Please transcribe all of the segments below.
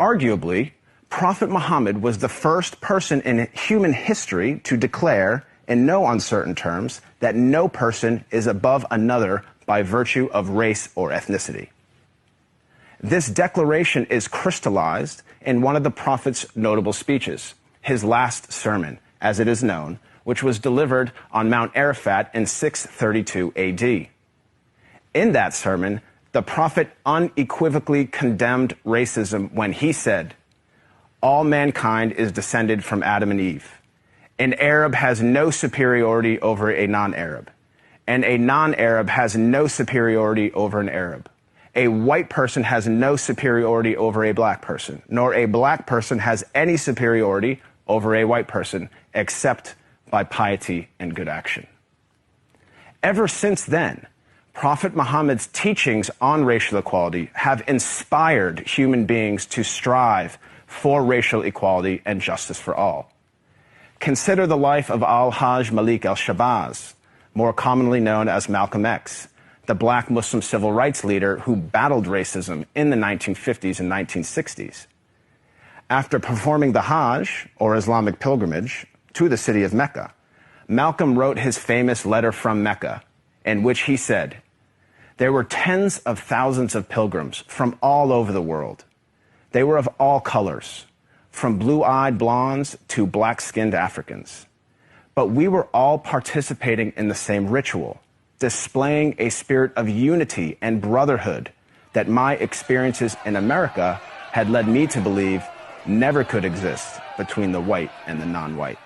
Arguably, Prophet Muhammad was the first person in human history to declare, in no uncertain terms, that no person is above another by virtue of race or ethnicity. This declaration is crystallized in one of the Prophet's notable speeches, his last sermon, as it is known, which was delivered on Mount Arafat in 632 AD. In that sermon, the Prophet unequivocally condemned racism when he said, "All mankind is descended from Adam and Eve. An Arab has no superiority over a non-Arab, and a non-Arab has no superiority over an Arab. A white person has no superiority over a black person, nor a black person has any superiority over a white person, except by piety and good action." Ever since then, Prophet Muhammad's teachings on racial equality have inspired human beings to strive for racial equality and justice for all. Consider the life of Al-Hajj Malik al-Shabazz, more commonly known as Malcolm X, the black Muslim civil rights leader who battled racism in the 1950s and 1960s. After performing the Hajj, or Islamic pilgrimage, to the city of Mecca, Malcolm wrote his famous letter from Mecca, in which he said, "There were tens of thousands of pilgrims from all over the world. They were of all colors, from blue-eyed blondes to black-skinned Africans. But we were all participating in the same ritual, displaying a spirit of unity and brotherhood that my experiences in America had led me to believe never could exist between the white and the non-white."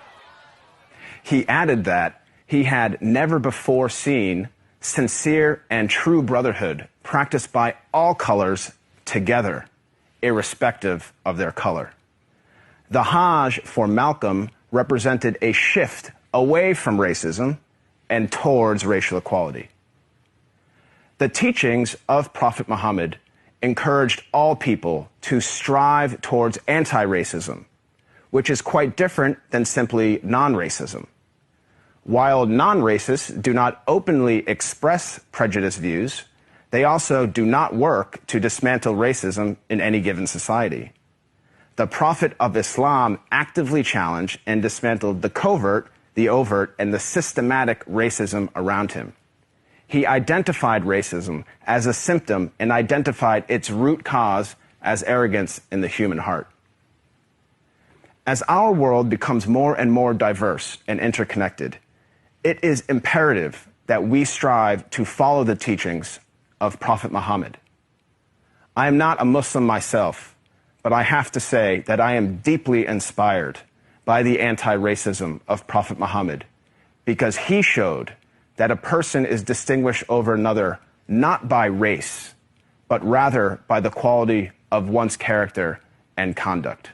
He added that he had never before seen sincere and true brotherhood practiced by all colors together, irrespective of their color. The Hajj for Malcolm represented a shift away from racism and towards racial equality. The teachings of Prophet Muhammad encouraged all people to strive towards anti-racism, which is quite different than simply non-racism. While non-racists do not openly express prejudiced views, they also do not work to dismantle racism in any given society. The Prophet of Islam actively challenged and dismantled the covert, the overt, and the systematic racism around him. He identified racism as a symptom and identified its root cause as arrogance in the human heart. As our world becomes more and more diverse and interconnected, it is imperative that we strive to follow the teachings of Prophet Muhammad. I am not a Muslim myself, but I have to say that I am deeply inspired by the anti-racism of Prophet Muhammad, because he showed that a person is distinguished over another not by race, but rather by the quality of one's character and conduct.